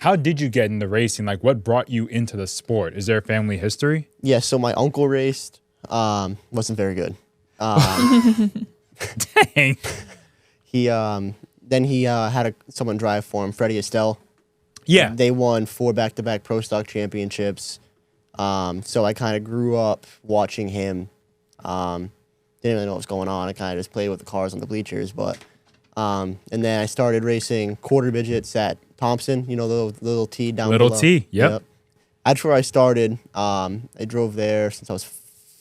How did you get into racing? Like, what brought you into the sport? Is there a family history? Yeah, so my uncle raced. Wasn't very good. Dang. He had someone drive for him, Freddie Estelle. Yeah. They won 4 back-to-back Pro Stock championships. So I kind of grew up watching him. Didn't really know what was going on. I kind of just played with the cars on the bleachers. And then I started racing quarter midgets at Thompson, the little T down Little below. T, yep. That's where I started. I drove there since I was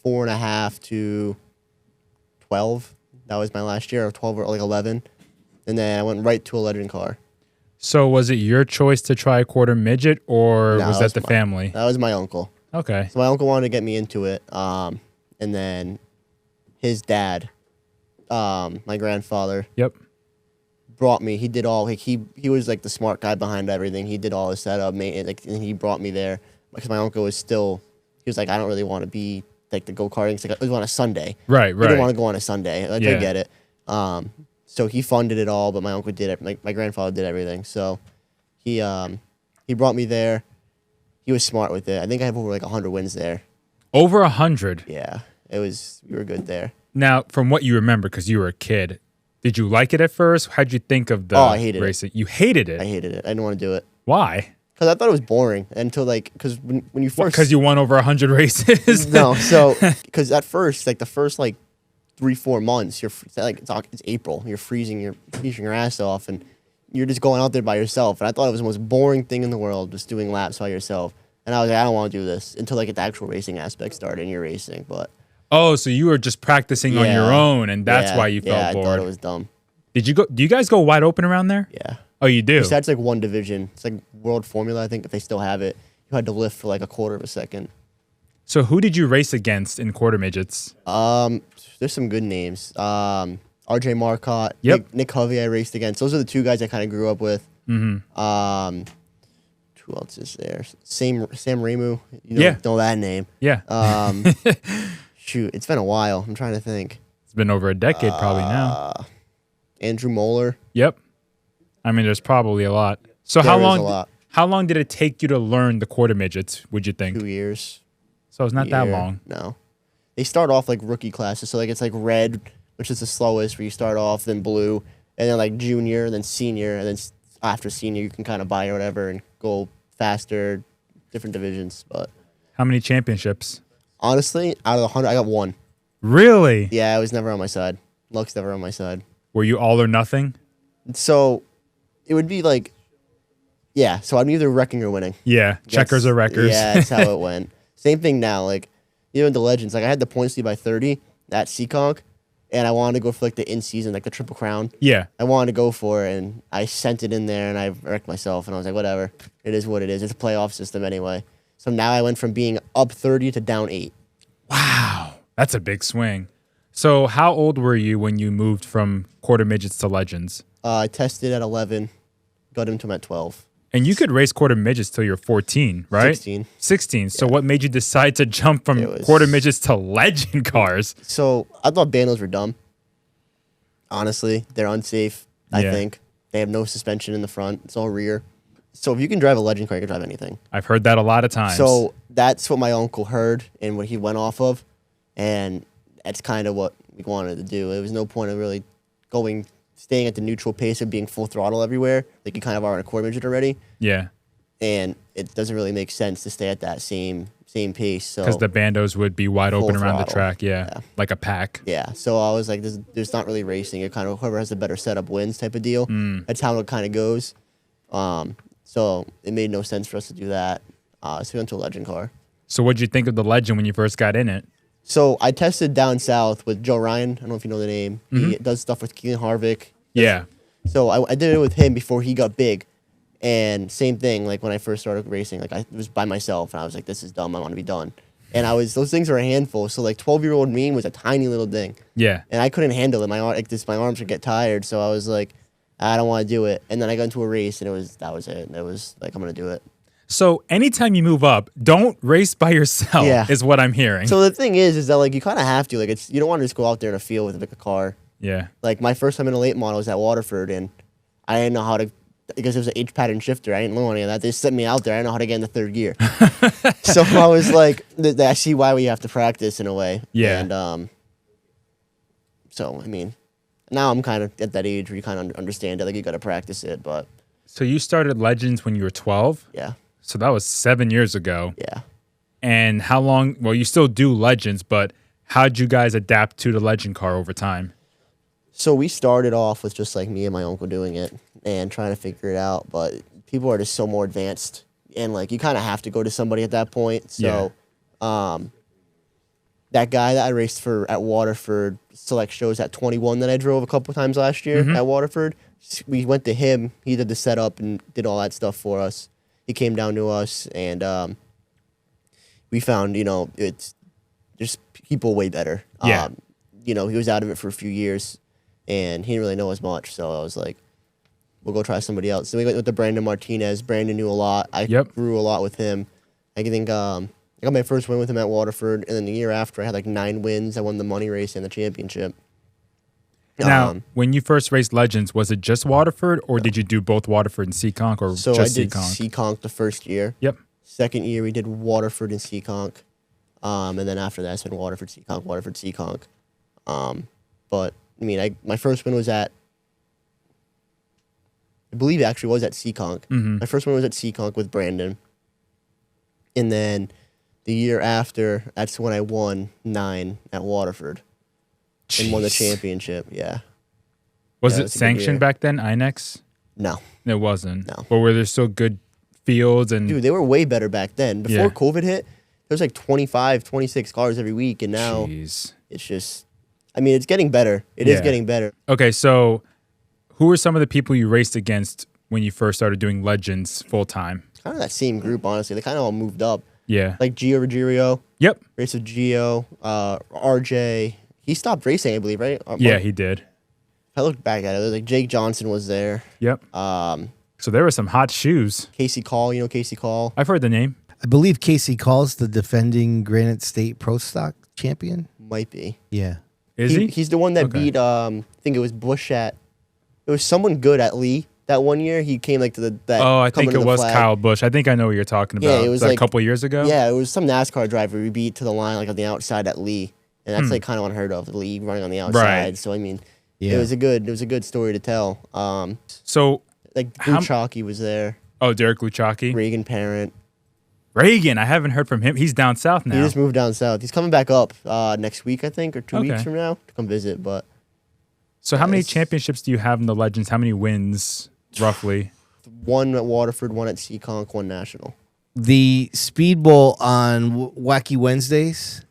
4.5 to 12. That was my last year, of 12 or like 11. And then I went right to a legend car. So was it your choice to try quarter midget, or was that the family? That was my uncle. Okay. So my uncle wanted to get me into it. And then his dad, my grandfather, Yep. brought me. He did all, like, he was like the smart guy behind everything. He did all the setup, and he brought me there because my uncle was still, he was like, I don't really want to be like the go-karting. It's like, it was on a Sunday. Right. He didn't want to go on a Sunday. Like, Yeah. I get it. So he funded it all, but my uncle did it. My grandfather did everything. So he brought me there. He was smart with it. I think I have over like 100 wins there. Over 100. Yeah, we were good there. Now, from what you remember, because you were a kid, did you like it at first? How'd you think of the I hated racing? You hated it? I hated it. I didn't want to do it. Why? Because I thought it was boring until because when you first... Because you won over 100 races? No, so because at first, like the first 3-4 months, it's April. You're freezing your ass off, and you're just going out there by yourself. And I thought it was the most boring thing in the world, just doing laps by yourself. And I was like, I don't want to do this until the actual racing aspect started and you're racing. But oh, so you were just practicing on your own, and that's why you felt bored. I thought it was dumb. Do you guys go wide open around there? Yeah. Oh, you do? That's like one division. It's like World Formula, I think, if they still have it. You had to lift for like a quarter of a second. So who did you race against in quarter midgets? There's some good names. RJ Marcotte, Yep. Nick Hovey I raced against. Those are the two guys I kind of grew up with. Mm-hmm. Who else is there? Sam Ramu. Know that name. Yeah. Shoot, it's been a while. I'm trying to think. It's been over a decade probably now. Andrew Moeller. Yep. I mean, there's probably a lot. So There is a lot. how long did it take you to learn the quarter midgets, would you think? 2 years. So it's not that long. No. They start off like rookie classes. So it's like red, which is the slowest where you start off, then blue, and then like junior, then senior, and then after senior you can kind of buy or whatever and go faster, different divisions. But How many championships? honestly, out of the 100, I got one. Really? Yeah, I was never on my side. Luck's never on my side. Were you all or nothing? So it would be like, yeah, so I'm either wrecking or winning. Yeah. Checkers or wreckers. Yeah, that's how it went. Same thing now. Like, even the Legends, like I had the points lead by 30 at Seekonk, and I wanted to go for like the in-season, like the Triple Crown. Yeah. I wanted to go for it, and I sent it in there, and I wrecked myself, and I was like, whatever. It is what it is. It's a playoff system anyway. So now I went from being up 30 to down 8. Wow. That's a big swing. So how old were you when you moved from quarter midgets to legends? I tested at 11, got into them at 12. And you could race quarter midgets till you're 14, right? 16. 16. So what made you decide to jump from quarter midgets to legend cars? So I thought bandos were dumb. Honestly, they're unsafe, I think. They have no suspension in the front. It's all rear. So if you can drive a legend car, you can drive anything. I've heard that a lot of times. So that's what my uncle heard and what he went off of. And that's kind of what we wanted to do. There was no point of really staying at the neutral pace of being full throttle everywhere. Like you kind of are in a quarter midget already. Yeah. And it doesn't really make sense to stay at that same pace. So because the bandos would be wide open around the throttle. track. Yeah. Like a pack. Yeah. So I was like, there's not really racing. It kind of whoever has the better setup wins type of deal. That's how it kind of goes. So it made no sense for us to do that. So we went to a legend car. So what'd you think of the legend when you first got in it? So I tested down south with Joe Ryan. I don't know if you know the name. He does stuff with Keelan Harvick. Yeah. So I did it with him before he got big. And same thing, like when I first started racing, like I was by myself and I was like, this is dumb. I want to be done. And those things are a handful. So like 12-year-old me was a tiny little thing. Yeah. And I couldn't handle it. My arms would get tired. So I was like, I don't want to do it. And then I got into a race and that was it. It was like, I'm going to do it. So anytime you move up, don't race by yourself is what I'm hearing. So the thing is that like you kind of have to. Like you don't want to just go out there in a field with a car. Yeah. Like my first time in a late model was at Waterford and I didn't know how to because it was an H pattern shifter. I didn't know any of that. They just sent me out there. I didn't know how to get in the third gear. So I was like, I see why we have to practice in a way. Yeah. And so I mean, now I'm kind of at that age where you kind of understand it. Like you got to practice it, but So you started Legends when you were 12? yeah, So that was 7 years ago. yeah. And how long? Well, you still do Legends, but how'd you guys adapt to the Legend car over time? So we started off with just like me and my uncle doing it and trying to figure it out. But people are just so more advanced, and like you kind of have to go to somebody at that point. So, that guy that I raced for at Waterford select shows at 21 that I drove a couple times last year at Waterford. We went to him. He did the setup and did all that stuff for us. He came down to us, and we found, it's just people way better. Yeah. He was out of it for a few years, and he didn't really know as much. So I was like, we'll go try somebody else. So we went with the Brandon Martinez. Brandon knew a lot. I grew a lot with him. I think I got my first win with him at Waterford, and then the year after, I had like 9 wins. I won the money race and the championship. Now, when you first raced Legends, was it just Waterford, or did you do both Waterford and Seekonk, or So just I did Seekonk? Seekonk the first year. Yep. Second year, we did Waterford and Seekonk. And then after that, I spent Waterford, Seekonk. But, I mean, my first win was I believe it actually was at Seekonk. My first one was at Seekonk with Brandon. And then the year after, that's when I won 9 at Waterford and won the championship. Yeah. Was Yeah, it it's a good sanctioned year. back then, INEX? No. It wasn't. No. But were there still good fields? And Dude, they were way better back then. Before Yeah. COVID hit, there was like 25, 26 cars every week. And now Jeez. it's just, I mean, it's getting better. It is Yeah. getting better. Okay, so who were some of the people you raced against when you first started doing Legends full time? Kind of that same group, honestly. They kind of all moved up. Yeah. Like Gio Ruggiero, Yep. race with Gio, RJ. He stopped racing, I believe, right? Yeah, he did. If I look back at it, like Jake Johnson was there. Yep. So there were some hot shoes. Casey Call, Casey Call. I've heard the name. I believe Casey Call's the defending Granite State Pro Stock champion. Might be. Yeah. Is he? He's the one that Okay. beat, I think it was Bush it was someone good at Lee that one year. He came like to that. Oh, I think coming to it the was flag. Kyle Busch. I think I know what you're talking Yeah, about. it was that like- a couple years ago? Yeah, it was some NASCAR driver we beat to the line like on the outside at Lee. And that's like kind of unheard of, Lee running on the outside. Right. So I mean, Yeah. it was a good story to tell. So, Like How- Luchaki was there, Derek Luchaki. Reagan Parent. Reagan, I haven't heard from him. He's down south He now. just moved down south. He's coming back up next week, I think, or 2 Okay. weeks from now to come visit. But So how many it's- championships do you have in the Legends? How many wins, roughly? one at Waterford, one at Seekonk, one national. The Speedbowl on Wacky Wednesdays,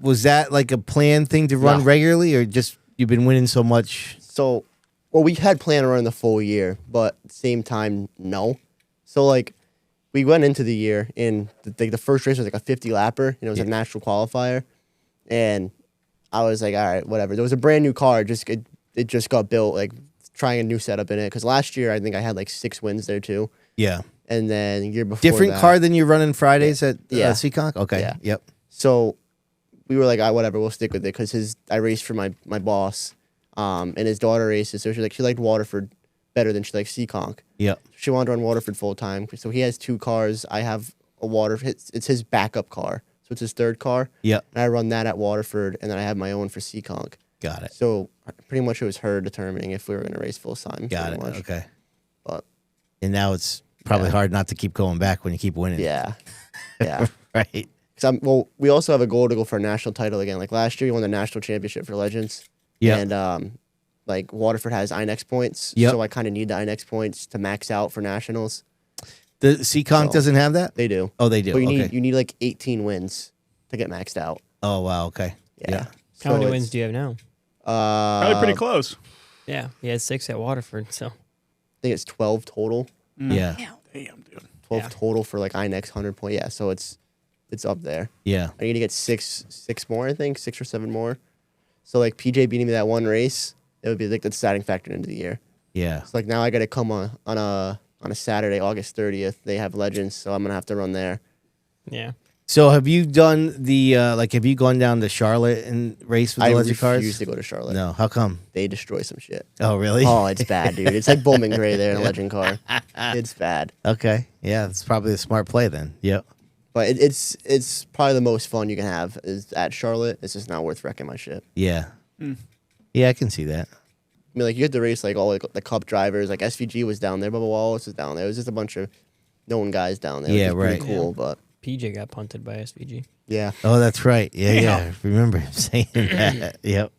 was that like a planned thing to run No. regularly, or just you've been winning so much? So, well, we had planned on running the full year, but at the same time, no. So, like, we went into the year, and the first race was like a 50 lapper, and it was a national qualifier. And I was like, all right, whatever. There was a brand new car, it just got built, like, trying a new setup in it. Because last year, I think I had like 6 wins there, too. Yeah. And then the year before Different that- car than you're running Fridays at Yeah. Seekonk? Okay. Yeah. Yep. So we were like, whatever, we'll stick with it because I raced for my boss, and his daughter races. So she liked Waterford better than she liked Seekonk. Yep. She wanted to run Waterford full time. So he has 2 cars. I have a it's his backup car, so it's his third car. Yep. And I run that at Waterford, and then I have my own for Seekonk. Got it. So pretty much it was her determining if we were going to race full time. Got it. pretty much. Okay. But And now it's probably hard not to keep going back when you keep winning. yeah, yeah. Right. We also have a goal to go for a national title again. Like last year, we won the national championship for Legends. Yeah. And like Waterford has INEX points, Yep. so I kind of need the INEX points to max out for nationals. The Seekonk So- doesn't have that? They do. Oh, they do. But Okay. you need like 18 wins to get maxed out. Oh, wow. Okay. Yeah. How many wins do you have now? Probably pretty close. Yeah, he had 6 at Waterford, so I think it's 12 total. Yeah. Damn, dude. 12 Yeah. total for like INEX 100 point. Yeah, so it's up there. Yeah. I need to get six more, I think, 6 or 7 more. So like PJ beating me that one race, it would be like the deciding factor into the year. Yeah. So like now I got to come on a Saturday, August 30th. They have Legends, so I'm gonna have to run there. yeah. So have you done the have you gone down to Charlotte and raced with the I legend cars? refuse to go to Charlotte. No, how come? They destroy some shit. Oh, really? Oh, it's bad, dude. It's like Bowman Gray there in a legend car. It's bad. Okay, yeah, it's probably a smart play then. Yep. But it's probably the most fun you can have is at Charlotte. It's just not worth wrecking my shit. Yeah. Yeah, I can see that. I mean, like, you get to race, like, all like, the Cup drivers. Like, SVG was down there. Bubba Wallace was down there. It was just a bunch of known guys down there. Yeah, which is pretty right. cool, but, PJ got punted by SVG. yeah. Oh, that's right. Yeah, yeah. I remember him saying that. Yep.